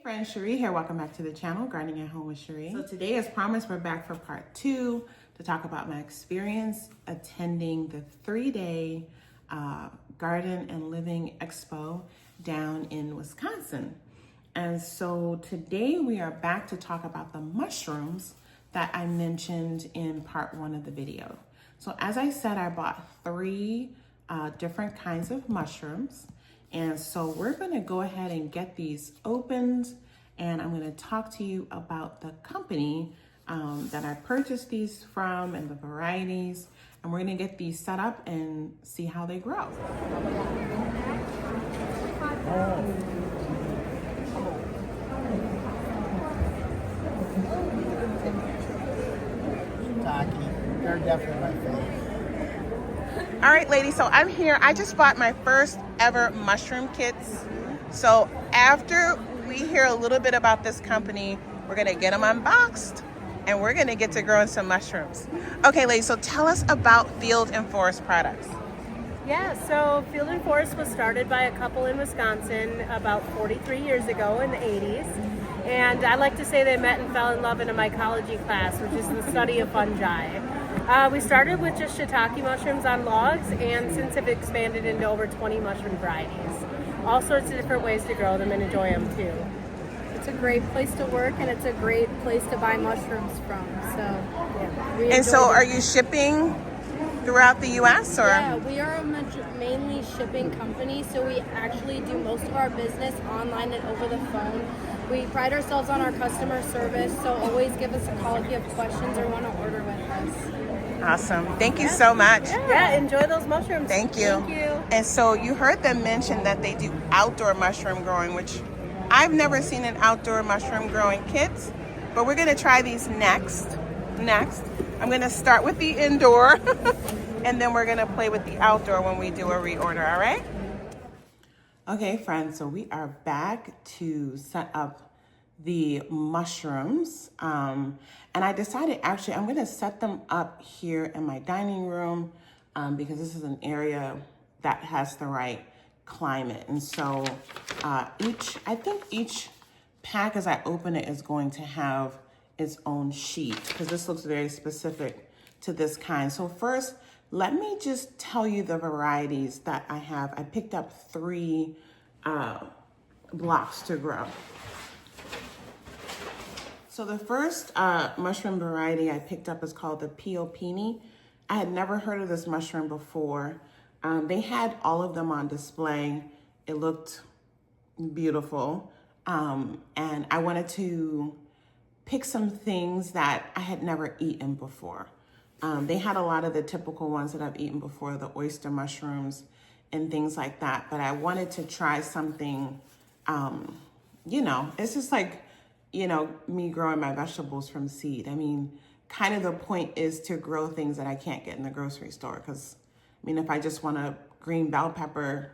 friends, Cherie here. Welcome back to the channel, Gardening at Home with Cherie. So today, as promised, we're back for part 2 to talk about my experience attending the 3-day Garden and Living Expo down in Wisconsin. And so today we are back to talk about the mushrooms that I mentioned in part 1 of the video. So as I said, I bought 3 different kinds of mushrooms. And so we're gonna go ahead and get these opened, and I'm gonna talk to you about the company that I purchased these from and the varieties, and we're gonna get these set up and see how they grow. They're definitely my favorite. All right, ladies, so I'm here. I just bought my first ever mushroom kits. So after we hear a little bit about this company, we're gonna get them unboxed and we're gonna get to growing some mushrooms. Okay, ladies, so tell us about Field and Forest products. Yeah, so Field and Forest was started by a couple in Wisconsin about 43 years ago in the 80s. And I like to say they met and fell in love in a mycology class, which is the study of fungi. We started with just shiitake mushrooms on logs and since have expanded into over 20 mushroom varieties. All sorts of different ways to grow them and enjoy them too. It's a great place to work and it's a great place to buy mushrooms from. So, yeah. And so are you shipping throughout the US or? Yeah, we are a mainly shipping company, so we actually do most of our business online and over the phone. We pride ourselves on our customer service, so always give us a call if you have questions or want to order with us. Awesome. Thank you so much. Yeah, enjoy those mushrooms. Thank you. Thank you. And so you heard them mention that they do outdoor mushroom growing, which I've never seen an outdoor mushroom growing kit, but we're gonna try these next. I'm gonna start with the indoor and then we're gonna play with the outdoor when we do a reorder, all right? Okay, friends, so we are back to set up the mushrooms. And I decided actually I'm gonna set them up here in my dining room because this is an area that has the right climate. And so I think each pack as I open it is going to have its own sheet because this looks very specific to this kind. So first, let me just tell you the varieties that I have. I picked up 3 blocks to grow. So the first mushroom variety I picked up is called the Piopini. I had never heard of this mushroom before. They had all of them on display. It looked beautiful. And I wanted to pick some things that I had never eaten before. They had a lot of the typical ones that I've eaten before, the oyster mushrooms and things like that. But I wanted to try something, it's just like, me growing my vegetables from seed. I mean, kind of the point is to grow things that I can't get in the grocery store. Because, if I just want a green bell pepper,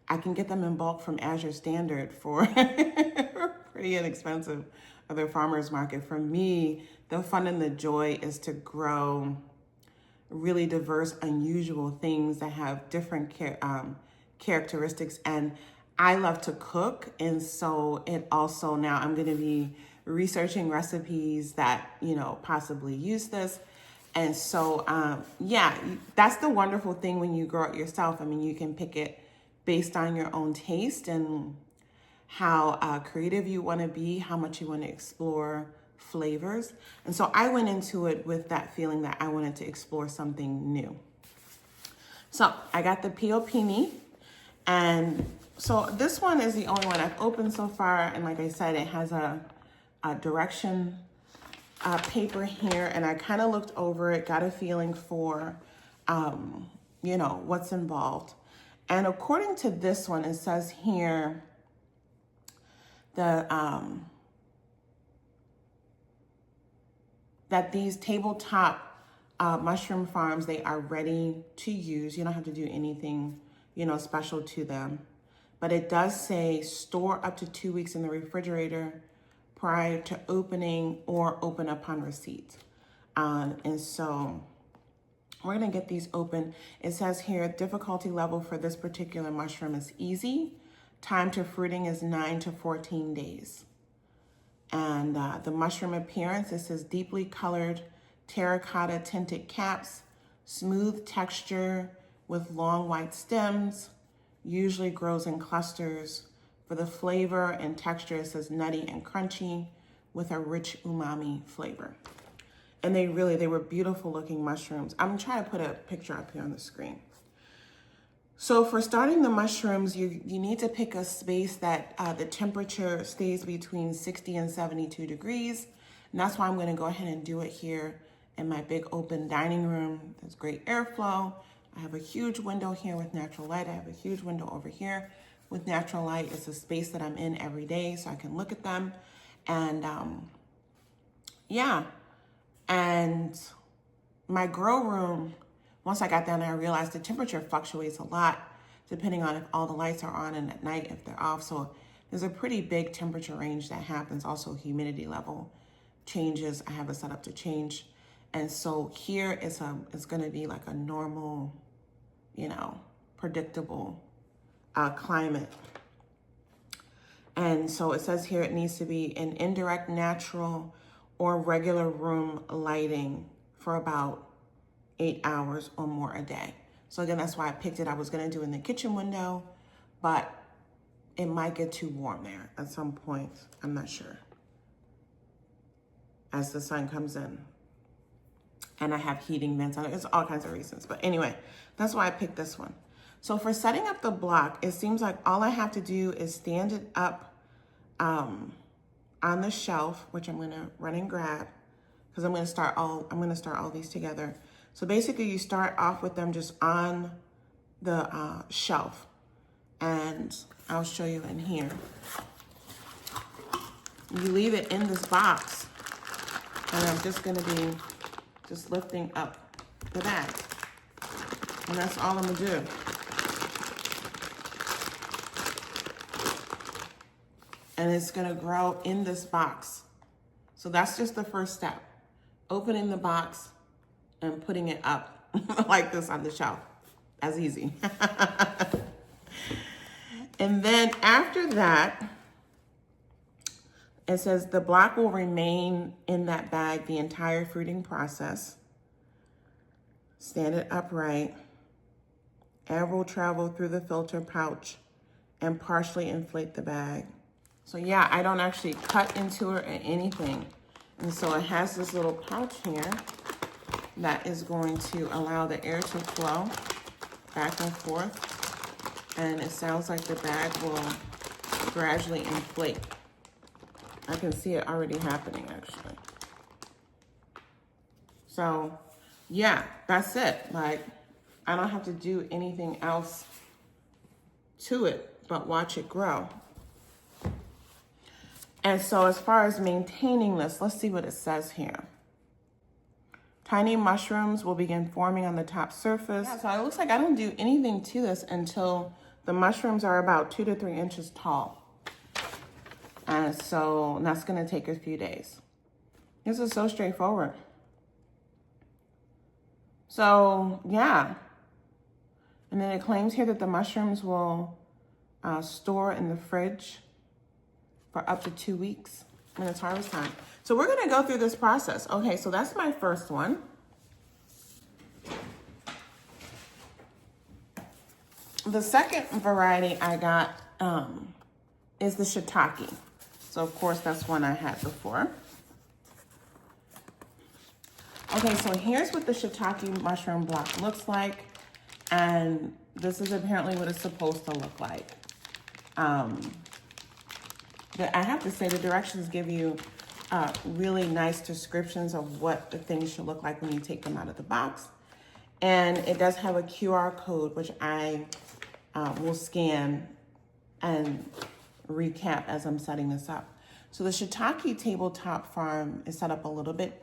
I can get them in bulk from Azure Standard for pretty inexpensive at the farmer's market. For me, the fun and the joy is to grow really diverse, unusual things that have different characteristics. And I love to cook, and so it also now I'm going to be researching recipes that, possibly use this. And so, that's the wonderful thing when you grow it yourself. You can pick it based on your own taste and how creative you want to be, how much you want to explore flavors. And so I went into it with that feeling that I wanted to explore something new. So I got the Piopini, and so this one is the only one I've opened so far. And like I said, it has a direction paper here. And I kind of looked over it, got a feeling for, what's involved. And according to this one, it says here, that these tabletop mushroom farms, they are ready to use. You don't have to do anything, special to them. But it does say store up to 2 weeks in the refrigerator prior to opening or open upon receipt. And so we're gonna get these open. It says here, difficulty level for this particular mushroom is easy. Time to fruiting is 9 to 14 days. And the mushroom appearance, it says deeply colored terracotta tinted caps, smooth texture with long white stems, usually grows in clusters. For the flavor and texture, it says nutty and crunchy with a rich umami flavor. And they were beautiful looking mushrooms. I'm trying to put a picture up here on the screen. So for starting the mushrooms, you need to pick a space that the temperature stays between 60 and 72 degrees. And that's why I'm gonna go ahead and do it here in my big open dining room. There's great airflow. I have a huge window here with natural light. I have a huge window over here with natural light. It's a space that I'm in every day so I can look at them. And yeah, and my grow room, once I got down there, I realized the temperature fluctuates a lot depending on if all the lights are on and at night if they're off. So there's a pretty big temperature range that happens. Also humidity level changes. I have it set up to change. And so here it's gonna be like a normal, you know, predictable climate. And so it says here it needs to be in indirect, natural, or regular room lighting for about 8 hours or more a day. So again, that's why I picked it. I was gonna do it in the kitchen window, but it might get too warm there at some point. I'm not sure. As the sun comes in. And I have heating vents on it. It's all kinds of reasons. But anyway, that's why I picked this one. So for setting up the block, it seems like all I have to do is stand it up on the shelf, which I'm gonna run and grab, because I'm gonna start all these together. So basically you start off with them just on the shelf, and I'll show you in here. You leave it in this box, and I'm just gonna be just lifting up the bag. And that's all I'm gonna do. And it's gonna grow in this box. So that's just the first step. Opening the box and putting it up like this on the shelf. That's easy. And then after that, it says the block will remain in that bag the entire fruiting process. Stand it upright. Air will travel through the filter pouch and partially inflate the bag. So yeah, I don't actually cut into it or anything. And so it has this little pouch here that is going to allow the air to flow back and forth. And it sounds like the bag will gradually inflate. I can see it already happening actually. So yeah, that's it. Like, I don't have to do anything else to it but watch it grow. And so as far as maintaining this, let's see what it says here. Tiny mushrooms will begin forming on the top surface. Yeah, so it looks like I don't do anything to this until the mushrooms are about 2 to 3 inches tall. And so that's gonna take a few days. This is so straightforward. So yeah. And then it claims here that the mushrooms will store in the fridge for up to 2 weeks when it's harvest time. So we're gonna go through this process. Okay, so that's my first one. The second variety I got is the shiitake. So of course that's one I had before. Okay, so here's what the shiitake mushroom block looks like. And this is apparently what it's supposed to look like. I have to say the directions give you really nice descriptions of what the things should look like when you take them out of the box. And it does have a QR code, which I will scan and recap as I'm setting this up. So the shiitake tabletop farm is set up a little bit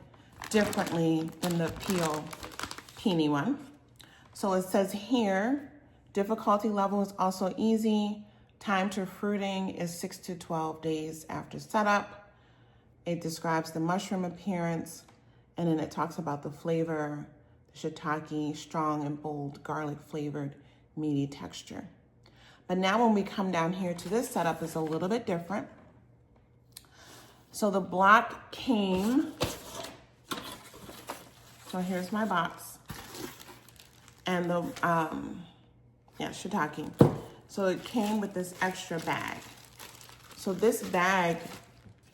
differently than the peel peony one. So it says here, difficulty level is also easy. Time to fruiting is 6 to 12 days after setup. It describes the mushroom appearance, and then it talks about the flavor, the shiitake, strong and bold, garlic flavored, meaty texture. But now when we come down here to this setup, it's a little bit different. So the block came, so here's my box. And the, shiitake. So it came with this extra bag. So this bag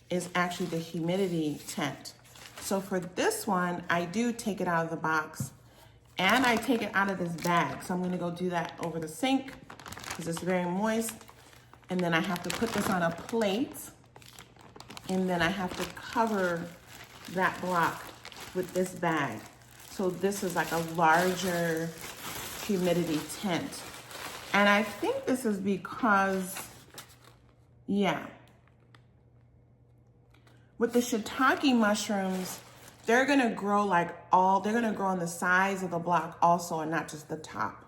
is actually the humidity tent. So for this one, I do take it out of the box and I take it out of this bag. So I'm gonna go do that over the sink because it's very moist. And then I have to put this on a plate. And then I have to cover that block with this bag. So this is like a larger humidity tent. And I think this is because, with the shiitake mushrooms, they're gonna grow they're gonna grow on the sides of the block also and not just the top.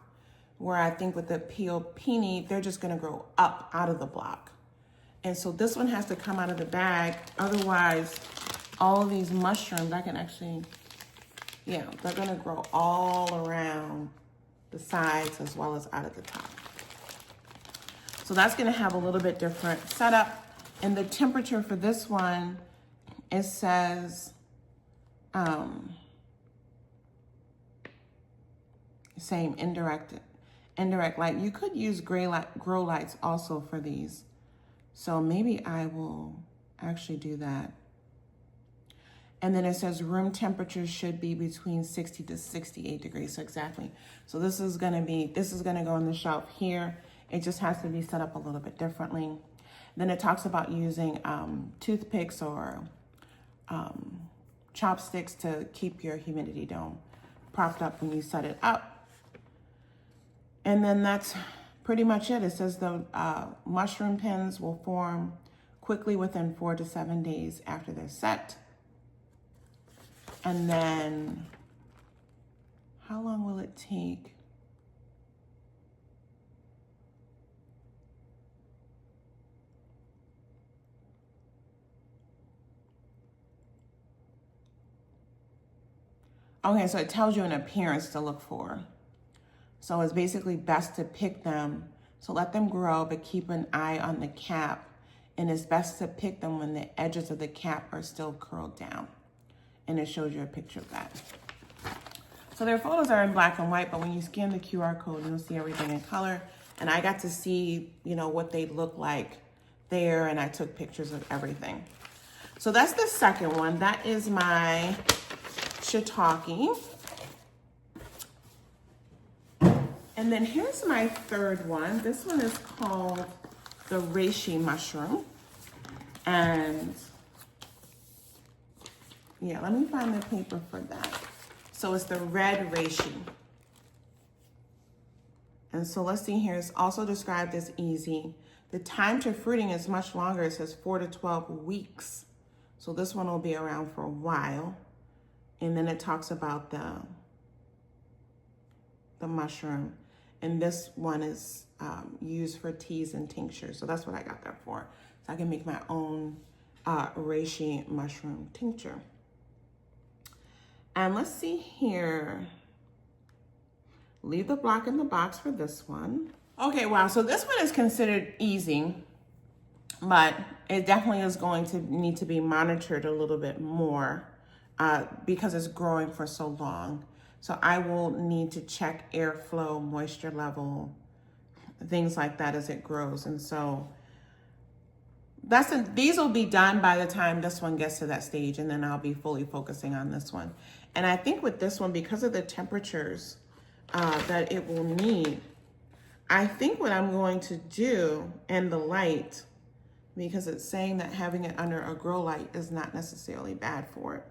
Where I think with the piopini, they're just gonna grow up out of the block. And so this one has to come out of the bag. Otherwise, all of these mushrooms, I can actually, they're gonna grow all around the sides as well as out of the top. So that's gonna have a little bit different setup. And the temperature for this one, it says, same indirect light. You could use grow lights also for these. So maybe I will actually do that. And then it says room temperature should be between 60 to 68 degrees. So exactly. So this is gonna go on the shelf here. It just has to be set up a little bit differently. Then it talks about using toothpicks or chopsticks to keep your humidity dome propped up when you set it up. And then that's pretty much it. It says the mushroom pins will form quickly within 4 to 7 days after they're set. And then how long will it take? Okay, so it tells you an appearance to look for. So it's basically best to pick them. So let them grow, but keep an eye on the cap. And it's best to pick them when the edges of the cap are still curled down. And it shows you a picture of that. So their photos are in black and white, but when you scan the QR code, you'll see everything in color. And I got to see, what they look like there, and I took pictures of everything. So that's the second one. That is my shiitake. And then here's my third one. This one is called the reishi mushroom. And let me find the paper for that. So it's the red reishi. And so let's see here. It's also described as easy. The time to fruiting is much longer. It says 4 to 12 weeks. So this one will be around for a while. And then it talks about the mushroom. And this one is used for teas and tinctures. So that's what I got that for. So I can make my own reishi mushroom tincture. And let's see here. Leave the block in the box for this one. Okay, wow, so this one is considered easy, but it definitely is going to need to be monitored a little bit more because it's growing for so long. So I will need to check airflow, moisture level, things like that as it grows. And so these will be done by the time this one gets to that stage, and then I'll be fully focusing on this one. And I think with this one, because of the temperatures that it will need, I think what I'm going to do, and the light, because it's saying that having it under a grow light is not necessarily bad for it.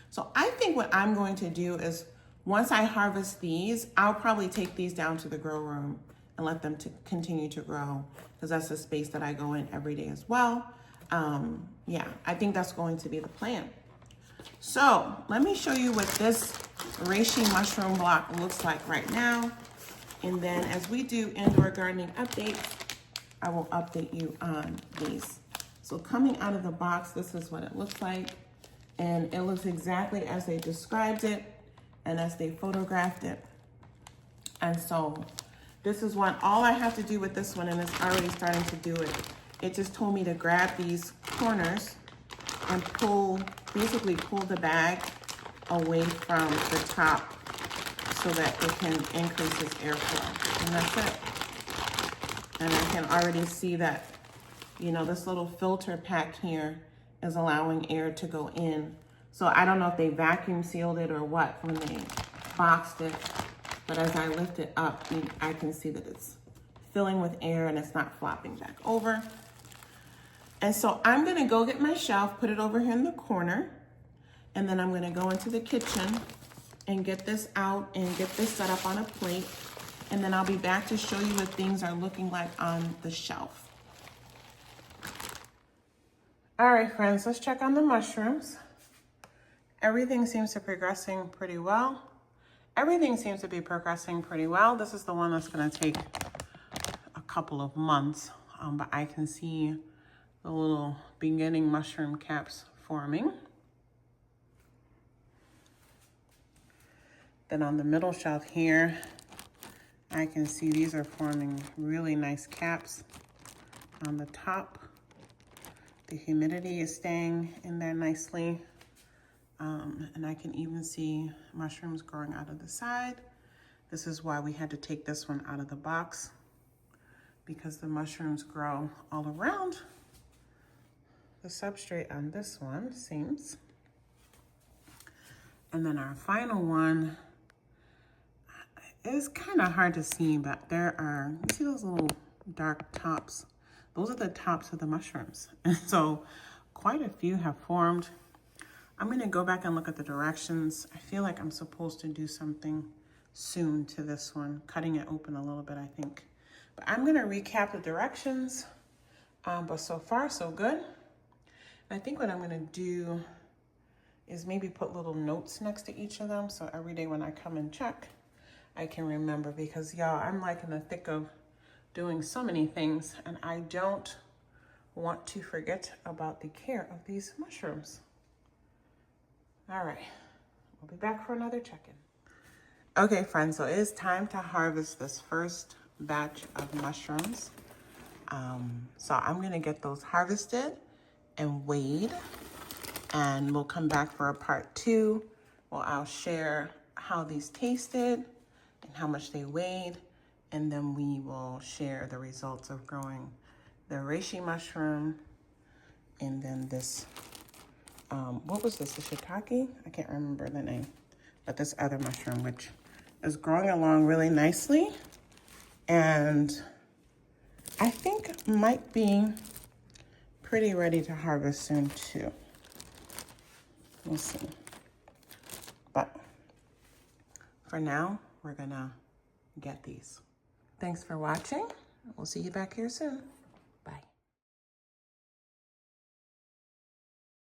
So I think what I'm going to do is, once I harvest these, I'll probably take these down to the grow room and let them continue to grow, because that's the space that I go in every day as well. I think that's going to be the plan. So let me show you what this reishi mushroom block looks like right now. And then as we do indoor gardening updates, I will update you on these. So coming out of the box, this is what it looks like. And it looks exactly as they described it and as they photographed it. And so this is one, all I have to do with this one, and it's already starting to do it. It just told me to grab these corners and basically pull the bag away from the top so that it can increase its airflow. And that's it. And I can already see that, you know, this little filter pack here is allowing air to go in. So I don't know if they vacuum sealed it or what when they boxed it, but as I lift it up, I can see that it's filling with air and it's not flopping back over. And so I'm gonna go get my shelf, put it over here in the corner, and then I'm gonna go into the kitchen and get this out and get this set up on a plate. And then I'll be back to show you what things are looking like on the shelf. All right, friends, let's check on the mushrooms. Everything seems to be progressing pretty well. Everything seems to be progressing pretty well. This is the one that's gonna take a couple of months, but I can see the little beginning mushroom caps forming. Then on the middle shelf here, I can see these are forming really nice caps on the top. The humidity is staying in there nicely. And I can even see mushrooms growing out of the side. This is why we had to take this one out of the box, because the mushrooms grow all around the substrate on this one, seems. And then our final one is kind of hard to see, but there are, you see those little dark tops? Those are the tops of the mushrooms. And so quite a few have formed. I'm gonna go back and look at the directions. I feel like I'm supposed to do something soon to this one, cutting it open a little bit, I think. But I'm gonna recap the directions, but so far so good. And I think what I'm gonna do is maybe put little notes next to each of them, so every day when I come and check, I can remember, because y'all, I'm like in the thick of doing so many things, and I don't want to forget about the care of these mushrooms. All right, we'll be back for another check-in. Okay, friends, so it is time to harvest this first batch of mushrooms. So I'm gonna get those harvested and weighed, and we'll come back for a part 2 where I'll share how these tasted and how much they weighed, and then we will share the results of growing the reishi mushroom, and then this, what was this, the shiitake? I can't remember the name, but this other mushroom, which is growing along really nicely, and I think might be pretty ready to harvest soon too. We'll see. But for now, we're gonna get these. Thanks for watching. We'll see you back here soon.